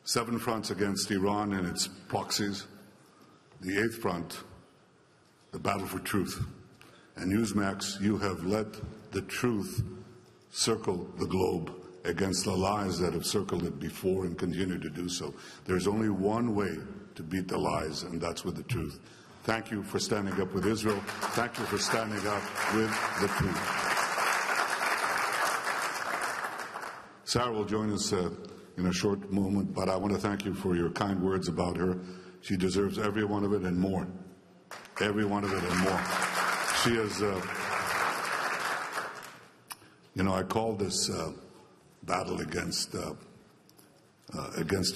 7 fronts against Iran and its proxies. The 8th front, the battle for truth. And Newsmax, you have let the truth circle the globe against the lies that have circled it before and continue to do so. There's only one way to beat the lies, and that's with the truth. Thank you for standing up with Israel. Thank you for standing up with the truth. Sarah will join us in a short moment, but I want to thank you for your kind words about her. She deserves every one of it and more. Every one of it and more. She is, I call this battle against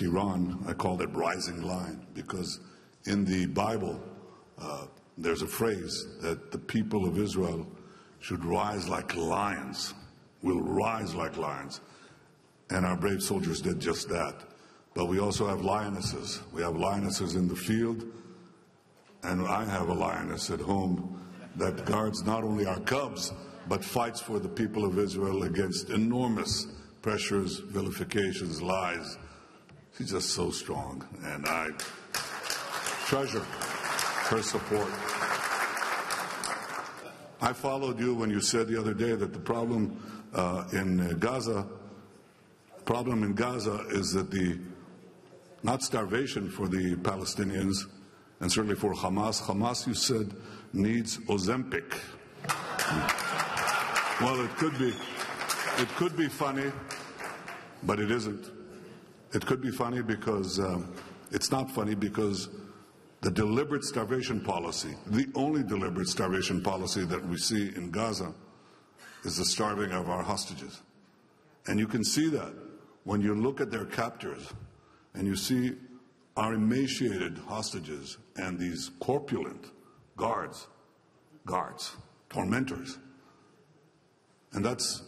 Iran, I called it rising lion, because in the Bible there's a phrase that the people of Israel should rise like lions, will rise like lions. And our brave soldiers did just that. But we also have lionesses. We have lionesses in the field, and I have a lioness at home that guards not only our cubs, but fights for the people of Israel against enormous pressures, vilifications, lies. She's just so strong, and I treasure her support. I followed you when you said the other day that the problem in Gaza is that not starvation for the Palestinians, and certainly for Hamas. Hamas, you said, needs Ozempic. Well, it could be funny, but it isn't. It could be funny because it's not funny, because the deliberate starvation policy, the only deliberate starvation policy that we see in Gaza, is the starving of our hostages. And you can see that when you look at their captors and you see our emaciated hostages and these corpulent guards, tormentors. And that's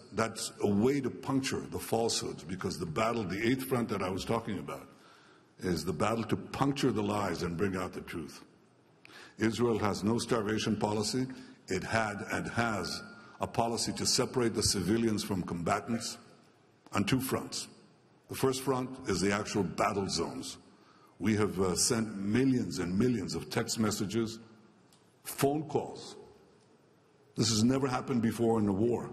a way to puncture the falsehoods, because the battle, the 8th front that I was talking about, is the battle to puncture the lies and bring out the truth. Israel has no starvation policy. It had and has a policy to separate the civilians from combatants on 2 fronts. The first front is the actual battle zones. We have sent millions and millions of text messages, phone calls. This has never happened before in a war,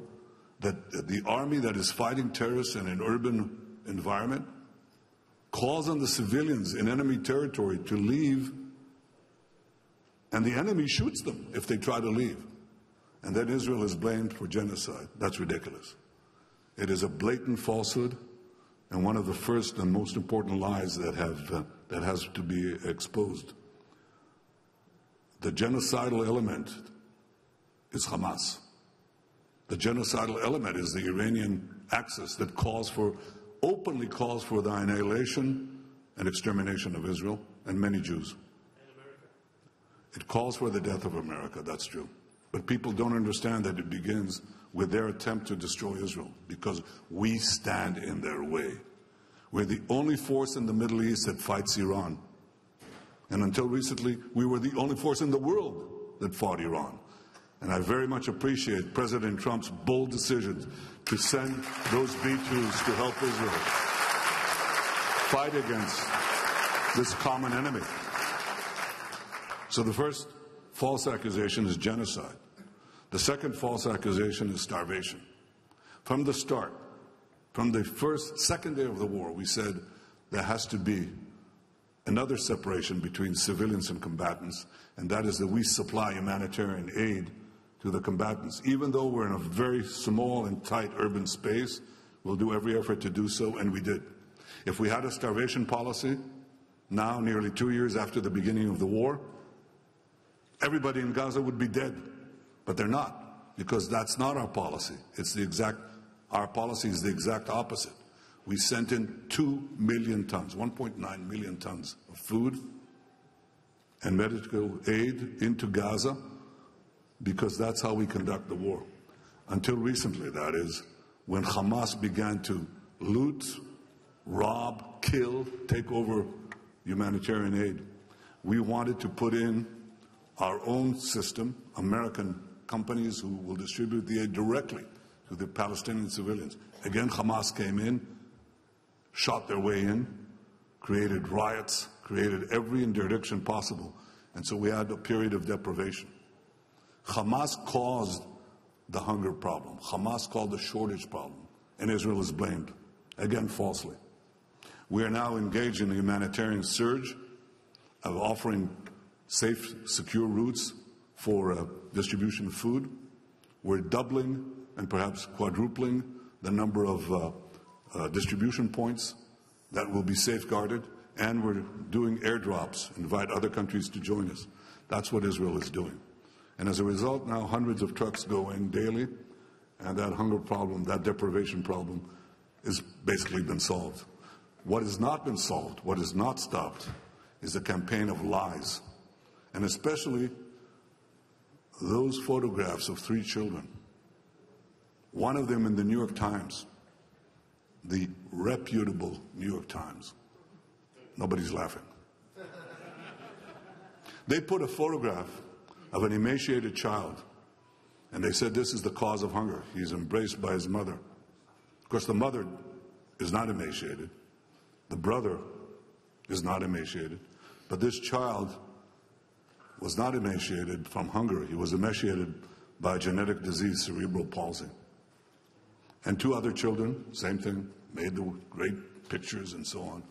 that the army that is fighting terrorists in an urban environment calls on the civilians in enemy territory to leave, and the enemy shoots them if they try to leave. And then Israel is blamed for genocide. That's ridiculous. It is a blatant falsehood, and one of the first and most important lies that has to be exposed. The genocidal element is Hamas. The genocidal element is the Iranian axis that openly calls for the annihilation and extermination of Israel and many Jews. And America. It calls for the death of America, that's true. But people don't understand that it begins with their attempt to destroy Israel, because we stand in their way. We're the only force in the Middle East that fights Iran. And until recently, we were the only force in the world that fought Iran. And I very much appreciate President Trump's bold decisions to send those B-2s to help Israel fight against this common enemy. So the first false accusation is genocide. The second false accusation is starvation. From the start, from the second day of the war, we said there has to be another separation between civilians and combatants, and that is that we supply humanitarian aid to the combatants. Even though we're in a very small and tight urban space, we'll do every effort to do so, and we did. If we had a starvation policy, now nearly 2 years after the beginning of the war, everybody in Gaza would be dead. But they're not, because that's not our policy. Our policy is the exact opposite. We sent in 2 million tons, 1.9 million tons of food and medical aid into Gaza, because that's how we conduct the war. Until recently, that is, when Hamas began to loot, rob, kill, take over humanitarian aid. We wanted to put in our own system, American companies who will distribute the aid directly to the Palestinian civilians. Again, Hamas came in, shot their way in, created riots, created every interdiction possible. And so we had a period of deprivation. Hamas caused the hunger problem. Hamas caused the shortage problem. And Israel is blamed, again falsely. We are now engaged in a humanitarian surge of offering safe, secure routes for distribution of food. We're doubling and perhaps quadrupling the number of distribution points that will be safeguarded, and we're doing airdrops, invite other countries to join us. That's what Israel is doing. And as a result, now hundreds of trucks go in daily, and that hunger problem, that deprivation problem, has basically been solved. What has not been solved, what has not stopped, is a campaign of lies, and especially those photographs of 3 children. One of them in the New York Times, the reputable New York Times. Nobody's laughing. They put a photograph of an emaciated child, and they said this is the cause of hunger. He's embraced by his mother. Of course, the mother is not emaciated. The brother is not emaciated. But this child was not emaciated from hunger. He was emaciated by a genetic disease, cerebral palsy. And 2 other children, same thing, made the great pictures and so on.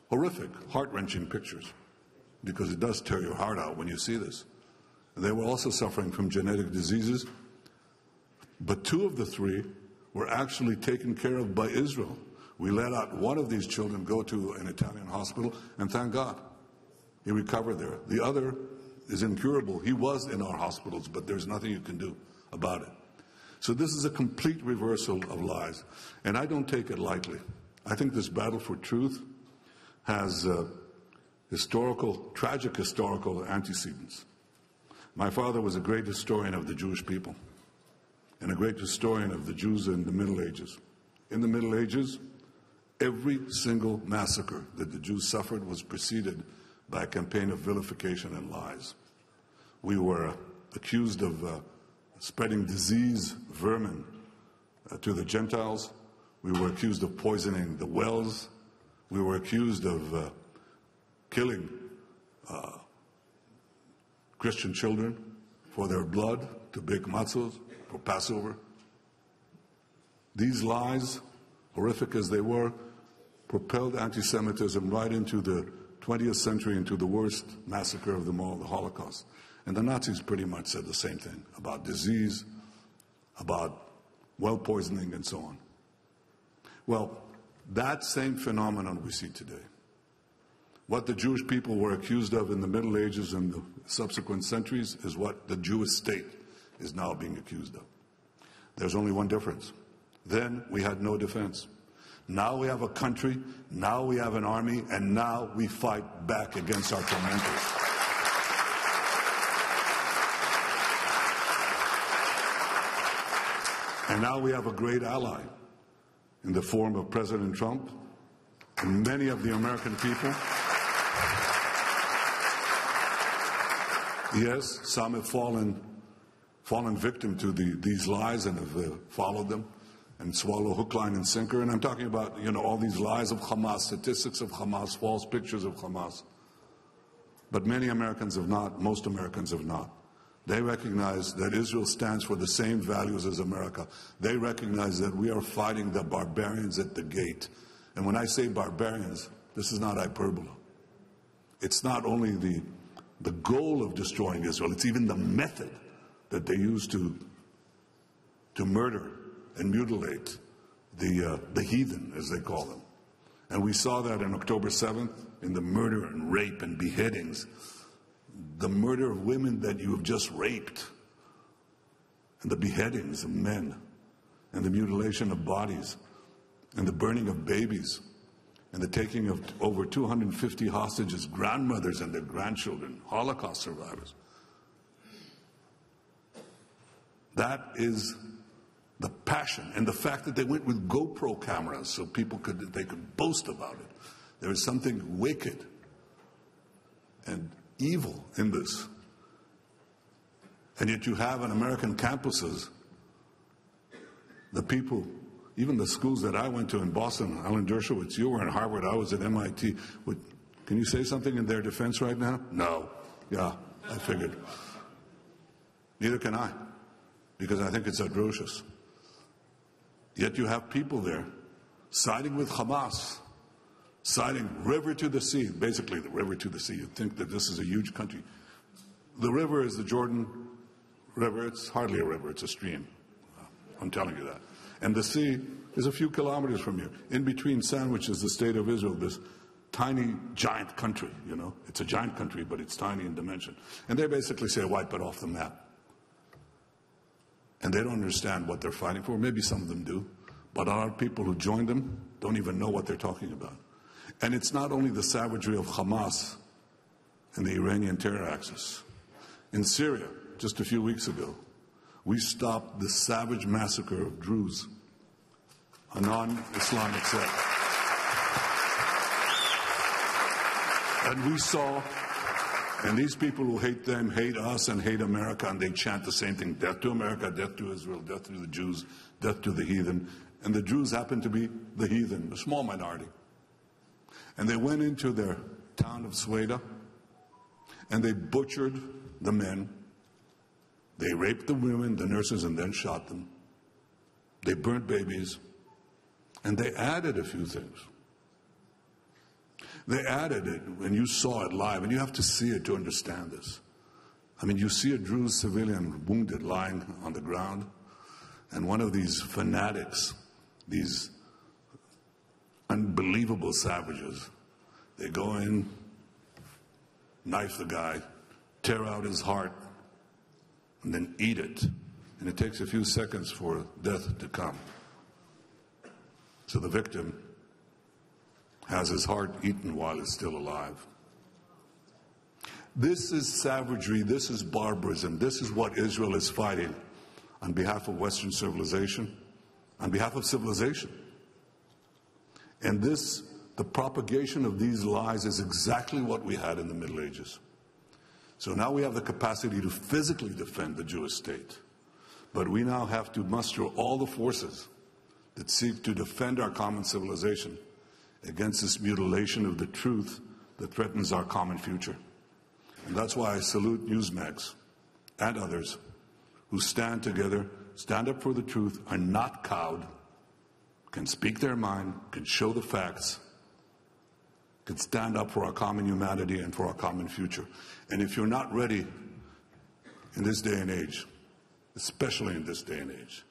Horrific, heart-wrenching pictures, because it does tear your heart out when you see this. They were also suffering from genetic diseases, but 2 of the 3 were actually taken care of by Israel. We let out one of these children go to an Italian hospital, and thank God, he recovered there. The other is incurable. He was in our hospitals, but there's nothing you can do about it. So this is a complete reversal of lies, and I don't take it lightly. I think this battle for truth has tragic historical antecedents. My father was a great historian of the Jewish people and a great historian of the Jews in the Middle Ages. In the Middle Ages, every single massacre that the Jews suffered was preceded by a campaign of vilification and lies. We were accused of spreading disease, vermin, to the Gentiles. We were accused of poisoning the wells. We were accused of killing Christian children for their blood, to bake matzos, for Passover. These lies, horrific as they were, propelled anti-Semitism right into the 20th century, into the worst massacre of them all, the Holocaust. And the Nazis pretty much said the same thing about disease, about well poisoning, and so on. Well, that same phenomenon we see today. What the Jewish people were accused of in the Middle Ages and the subsequent centuries is what the Jewish state is now being accused of. There's only one difference. Then we had no defense. Now we have a country, now we have an army, and now we fight back against our tormentors. And now we have a great ally in the form of President Trump and many of the American people. Yes, some have fallen victim to these lies and have followed them and swallow hook, line, and sinker. And I'm talking about, all these lies of Hamas, statistics of Hamas, false pictures of Hamas. But many Americans have not, most Americans have not. They recognize that Israel stands for the same values as America. They recognize that we are fighting the barbarians at the gate. And when I say barbarians, this is not hyperbole. It's not only the goal of destroying Israel, it's even the method that they use to murder and mutilate the heathen, as they call them. And we saw that on October 7th in the murder and rape and beheadings. The murder of women that you have just raped, and the beheadings of men, and the mutilation of bodies, and the burning of babies, and the taking of over 250 hostages, grandmothers and their grandchildren, Holocaust survivors. That is the passion, and the fact that they went with GoPro cameras so people could boast about it. There is something wicked and evil in this. And yet you have on American campuses the people even the schools that I went to in Boston, Alan Dershowitz, you were in Harvard, I was at MIT. Can you say something in their defense right now? No. Yeah, I figured. Neither can I, because I think it's atrocious. Yet you have people there siding with Hamas, siding river to the sea, basically the river to the sea. You'd think that this is a huge country. The river is the Jordan River. It's hardly a river, it's a stream. I'm telling you that. And the sea is a few kilometers from here. In between Sandwich is the state of Israel, this tiny, giant country, you know. It's a giant country, but it's tiny in dimension. And they basically say, wipe it off the map. And they don't understand what they're fighting for. Maybe some of them do. But our people who joined them don't even know what they're talking about. And it's not only the savagery of Hamas and the Iranian terror axis. In Syria, just a few weeks ago, we stopped the savage massacre of Druze, a non-Islamic sect. And we saw, and these people who hate them hate us and hate America, and they chant the same thing: death to America, death to Israel, death to the Jews, death to the heathen. And the Jews happen to be the heathen, a small minority. And they went into their town of Sweda, and they butchered the men. They raped the women, the nurses, and then shot them. They burnt babies, and they added a few things. They added it, and you saw it live, and you have to see it to understand this. I mean, you see a Druze civilian wounded lying on the ground, and one of these fanatics, these unbelievable savages, they go in, knife the guy, tear out his heart, and then eat it. And it takes a few seconds for death to come. So the victim has his heart eaten while it's still alive. This is savagery, this is barbarism, this is what Israel is fighting on behalf of Western civilization, on behalf of civilization. And this, the propagation of these lies, is exactly what we had in the Middle Ages. So now we have the capacity to physically defend the Jewish state. But we now have to muster all the forces that seek to defend our common civilization against this mutilation of the truth that threatens our common future. And that's why I salute Newsmax and others who stand together, stand up for the truth, are not cowed, can speak their mind, can show the facts, can stand up for our common humanity and for our common future. And if you're not ready in this day and age, especially in this day and age,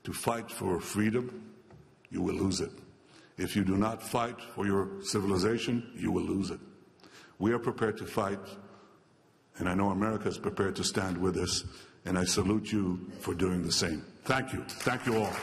to fight for freedom, you will lose it. If you do not fight for your civilization, you will lose it. We are prepared to fight, and I know America is prepared to stand with us, and I salute you for doing the same. Thank you. Thank you all.